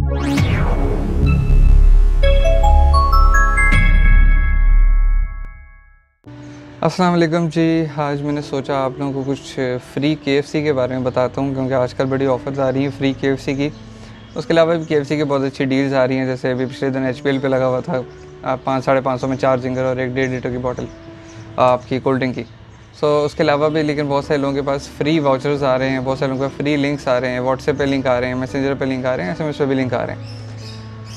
अस्सलाम वालेकुम जी। आज मैंने सोचा आप लोगों को कुछ फ्री KFC के बारे में बताता हूँ, क्योंकि आजकल बड़ी ऑफ़र्स आ रही हैं फ्री KFC की। उसके अलावा भी KFC की बहुत अच्छी डील्स आ रही हैं, जैसे अभी पिछले दिन HPL पे लगा हुआ था 500-550 में 4 जिंगर और 1.5 लीटर की बोतल आपकी कोल्ड ड्रिंक की। उसके अलावा भी लेकिन बहुत सारे लोगों के पास फ्री वाउचर्स आ रहे हैं, बहुत सारे लोगों के पास फ्री लिंक्स आ रहे हैं, व्हाट्सएप पे लिंक आ रहे हैं, मैसेंजर पे लिंक आ रहे हैं, SMS पे भी लिंक आ रहे हैं।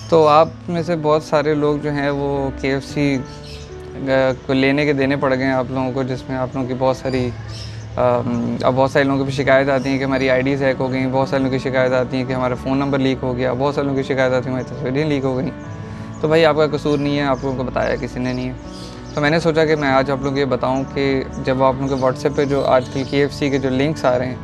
तो आप में से बहुत सारे लोग जो हैं वो KFC को लेने के देने पड़ गए हैं आप लोगों को, जिसमें आप लोगों की बहुत सारी अब बहुत सारे लोगों की शिकायत आती है कि हमारी आईडीज़ हैक हो गई, बहुत सारे लोगों की शिकायत आती है कि हमारा फ़ोन नंबर लीक हो गया, बहुत सारे लोगों की शिकायत आती है हमारी तस्वीरें लीक हो गई। तो भाई आपका कसूर नहीं है, आप लोगों को बताया किसी ने नहीं है। तो मैंने सोचा कि मैं आज आप लोगों को ये बताऊँ कि जब आप लोगों के व्हाट्सएप पे जो आजकल KFC के जो लिंक्स आ रहे हैं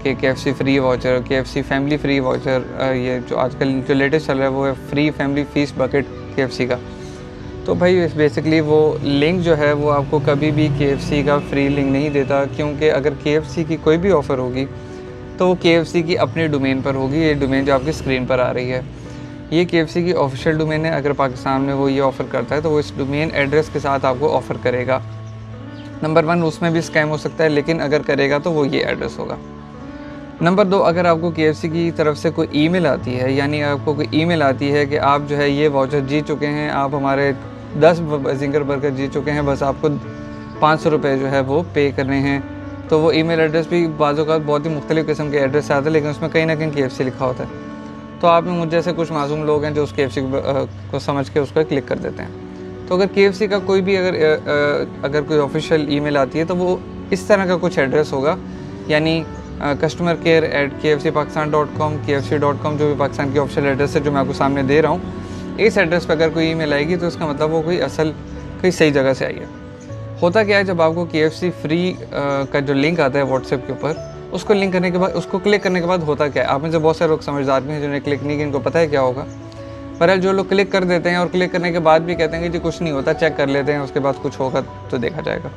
कि KFC free voucher, KFC family free voucher, ये जो आजकल जो लेटेस्ट चल रहा है वो है free family fees bucket KFC का। तो भाई बेसिकली वो लिंक जो है वो आपको कभी भी KFC का फ्री लिंक नहीं देता, क्योंकि अगर KFC की कोई भी ऑफ़र होगी तो वो KFC की अपने डोमेन पर होगी। ये डोमेन जो आपकी स्क्रीन पर आ रही है ये KFC की ऑफिशियल डोमेन है। अगर पाकिस्तान में वो ये ऑफ़र करता है तो वो इस डोमेन एड्रेस के साथ आपको ऑफ़र करेगा। नंबर 1 उसमें भी स्कैम हो सकता है, लेकिन अगर करेगा तो वो ये एड्रेस होगा। नंबर 2, अगर आपको KFC की तरफ से कोई ईमेल आती है, यानी आपको कोई ईमेल आती है कि आप जो है ये वाउचर जीत चुके हैं, आप हमारे 10 जिंगर बर्गर जीत चुके हैं, बस आपको 500 रुपये जो है वो पे करने हैं, तो वो ईमेल एड्रेस भी बाज़ों का बहुत ही मुख्तलिफ़ किस्म के एड्रेस से आता है, लेकिन उसमें कहीं ना कहीं KFC लिखा होता है। तो आप में मुझ जैसे कुछ मासूम लोग हैं जो उस KFC को समझ के उस पर क्लिक कर देते हैं। तो अगर KFC का कोई भी अगर कोई ऑफिशियल ईमेल आती है तो वो इस तरह का कुछ एड्रेस होगा, यानी customer@kfcpakistan.com, kfc.com, जो भी पाकिस्तान की ऑफिशियल एड्रेस है जो मैं आपको सामने दे रहा हूँ, इस एड्रेस पर अगर कोई ईमेल आएगी तो इसका मतलब वो कोई सही जगह से आई है। होता क्या है, जब आपको KFC फ्री का जो लिंक आता है व्हाट्सएप के ऊपर, उसको क्लिक करने के बाद होता क्या है, आप में से बहुत सारे लोग समझदार भी हैं जिन्हें क्लिक नहीं किया, इनको पता है क्या होगा। पर जो लोग क्लिक कर देते हैं और क्लिक करने के बाद भी कहते हैं कि जी कुछ नहीं होता, चेक कर लेते हैं, उसके बाद कुछ होगा तो देखा जाएगा।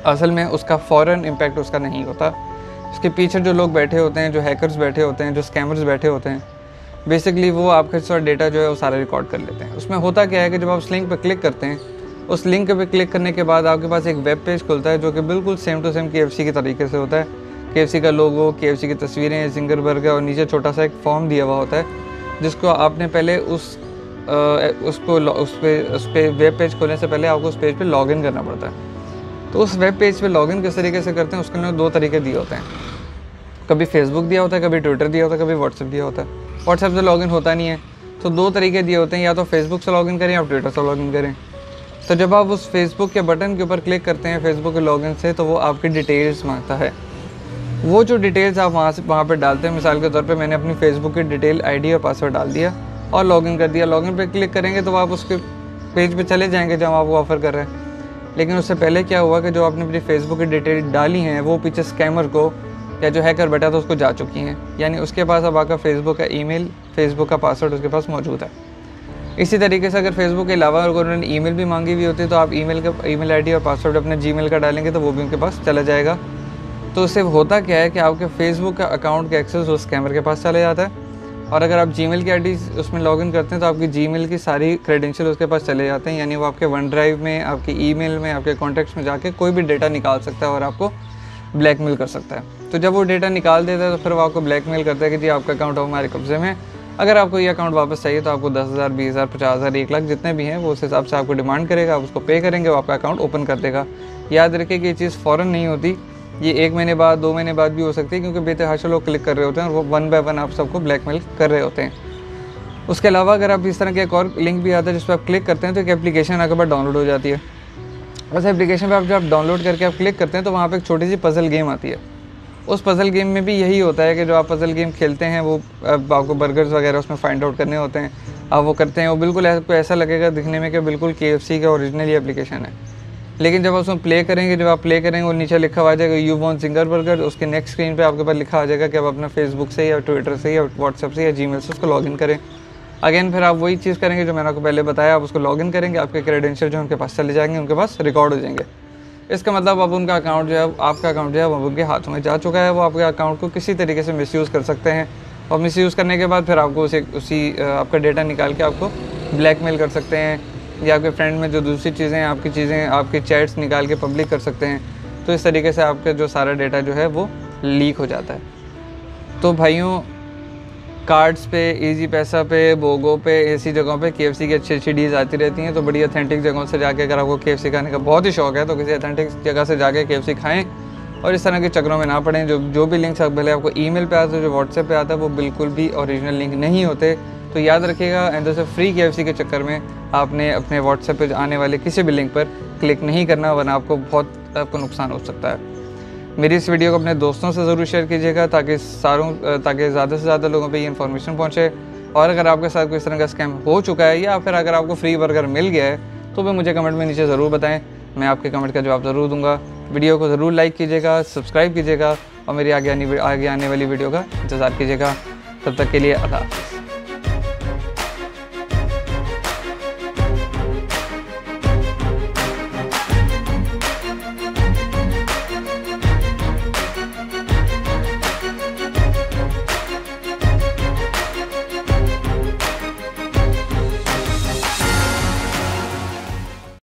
असल में उसका फ़ौरन इम्पैक्ट उसका नहीं होता। उसके पीछे जो लोग बैठे होते हैं, जो हैकर्स बैठे होते हैं, जो स्कैमर्स बैठे होते हैं, बेसिकली वो आपका सारा डेटा जो है वो सारा रिकॉर्ड कर लेते हैं। उसमें होता क्या है कि जब आप उस लिंक पर क्लिक करते हैं, उस लिंक पे क्लिक करने के बाद आपके पास एक वेब पेज खुलता है जो कि बिल्कुल सेम टू सेम KFC के तरीके से होता है। KFC का लोगो, KFC की तस्वीरें, जिंगर बर्गर और नीचे छोटा सा एक फॉर्म दिया हुआ होता है, जिसको आपने पहले उस पे वेब पेज खोलने से पहले आपको उस पेज पे लॉगिन करना पड़ता है। तो उस वेब पेज पे लॉगिन किस तरीके से करते हैं, उसके लिए 2 तरीके दिए होते हैं। कभी फेसबुक दिया होता है, कभी ट्विटर दिया होता है, कभी व्हाट्सएप दिया होता है। व्हाट्सएप से लॉगिन होता नहीं है, तो 2 तरीके दिए होते हैं, या तो फेसबुक से लॉगिन करें या ट्विटर से लॉगिन करें। तो जब आप उस फेसबुक के बटन के ऊपर क्लिक करते हैं फेसबुक के लॉगिन से, तो वो आपकी डिटेल्स मांगता है। वो जो डिटेल्स आप वहाँ पर डालते हैं, मिसाल के तौर पे मैंने अपनी फेसबुक की डिटेल ID और पासवर्ड डाल दिया और लॉगिन कर दिया। लॉगिन पे क्लिक करेंगे तो आप उसके पेज पे चले जाएंगे जहाँ आप वो ऑफ़र कर रहे हैं। लेकिन उससे पहले क्या हुआ कि जो आपने अपनी फेसबुक की डिटेल डाली हैं वो पीछे स्कैमर को या जो हैकर बैठा था उसको जा चुकी हैं, यानी उसके पास अब आपका फेसबुक का ईमेल, फेसबुक का पासवर्ड उसके पास मौजूद है। इसी तरीके से अगर फेसबुक के अलावा अगर उन्होंने ईमेल भी मांगी हुई होती है तो आप ईमेल ID और पासवर्ड अपने Gmail का डालेंगे तो वो भी उनके पास चला जाएगा। तो उससे होता क्या है कि आपके फेसबुक का अकाउंट का एक्सेस उस स्कैमर के पास चला जाता है, और अगर आप Gmail की ID उसमें लॉगिन करते हैं तो आपकी Gmail की सारी क्रेडेंशियल उसके पास चले जाते हैं, यानी वो आपके वन ड्राइव में, आपके ईमेल में, आपके कॉन्टैक्ट्स में जाके कोई भी डेटा निकाल सकता है और आपको ब्लैकमेल कर सकता है। तो जब वो डेटा निकाल देता है तो फिर वो आपको ब्लैकमेल करता है कि जी आपका अकाउंट हमारे कब्जे में, अगर आपको ये अकाउंट वापस चाहिए तो आपको 10,000, 20,000, 50,000, 1 लाख जितने भी हैं वो उस हिसाब से आपको डिमांड करेगा, आप उसको पे करेंगे, वो आपका अकाउंट ओपन कर देगा। याद रखिए कि ये चीज़ फ़ौरन नहीं होती, ये 1 महीने बाद, 2 महीने बाद भी हो सकती है, क्योंकि बेतहाशा लोग क्लिक कर रहे होते हैं और वो 1 बाय 1 आप सबको ब्लैकमेल कर रहे होते हैं। उसके अलावा अगर आप इस तरह के एक और लिंक भी आता है जिस पर आप क्लिक करते हैं तो एक एप्लीकेशन आपके पास डाउनलोड हो जाती है। उस एप्लीकेशन पर जब आप डाउनलोड करके आप क्लिक करते हैं तो वहाँ पे एक छोटी सी पज़ल गेम आती है। उस पज़ल गेम में भी यही होता है कि जो आप पज़ल गेम खेलते हैं वो आपको बर्गर्स वगैरह उसमें फाइंड आउट करने होते हैं, आप वो करते हैं, वो बिल्कुल आपको ऐसा लगेगा दिखने में कि बिल्कुल KFC का ओरिजिनल ही एप्लीकेशन है। लेकिन जब आप उसमें प्ले करेंगे, जब आप प्ले करेंगे वो नीचे लिखा हुआ आ जाएगा यू वांट जिंगर बर्गर, उसके नेक्स्ट स्क्रीन पे आपके पास लिखा आ जाएगा कि आप अपना फेसबुक से या ट्विटर से या व्हाट्सएप से या Gmail से उसको लॉगिन करें। अगेन फिर आप वही चीज़ करेंगे जो मैंने आपको पहले बताया, आप उसको लॉगिन करेंगे, आपके क्रेडेंशियल जो उनके पास चले जाएंगे, उनके पास रिकॉर्ड हो जाएंगे। इसका मतलब अब उनका अकाउंट जो है, आपका अकाउंट जो है वो उनके हाथों में जा चुका है, वो आपके अकाउंट को किसी तरीके से मिसयूज़ कर सकते हैं, और मिसयूज़ करने के बाद फिर आपको उसी आपका डेटा निकाल के आपको ब्लैकमेल कर सकते हैं, या आपके फ्रेंड में जो दूसरी चीज़ें आपकी चैट्स निकाल के पब्लिक कर सकते हैं। तो इस तरीके से आपका जो सारा डेटा जो है वो लीक हो जाता है। तो भाइयों, कार्ड्स पे, इजी पैसा पे, बोगो पे, ऐसी जगहों पे KFC की अच्छी डील्स आती रहती हैं। तो बड़ी ऑथेंटिक जगहों से जाके, अगर आपको KFC खाने का बहुत ही शौक है तो किसी ऑथेंटिक जगह से जाके KFC खाएं और इस तरह के चक्करों में ना पड़ें। जो भी लिंक्स भले आपको ईमेल पे आते हैं, जो व्हाट्सएप पे आता है, वो बिल्कुल भी ओरिजिनल लिंक नहीं होते। तो याद रखिएगा, एंड से फ्री KFC के चक्कर में आपने अपने व्हाट्सएप पे आने वाले किसी भी लिंक पर क्लिक नहीं करना, वरना आपको नुकसान हो सकता है। मेरी इस वीडियो को अपने दोस्तों से ज़रूर शेयर कीजिएगा ताकि ज़्यादा से ज़्यादा लोगों पे ये इन्फॉर्मेशन पहुंचे। और अगर आपके साथ कोई इस तरह का स्कैम हो चुका है, या फिर अगर आपको फ्री बर्गर मिल गया है, तो भी मुझे कमेंट में नीचे ज़रूर बताएं। मैं आपके कमेंट का जवाब ज़रूर दूंगा। वीडियो को ज़रूर लाइक कीजिएगा, सब्सक्राइब कीजिएगा और मेरी आगे आने वाली वीडियो का इंतज़ार कीजिएगा। तब तक के लिए अल्लाह हाफ़िज़।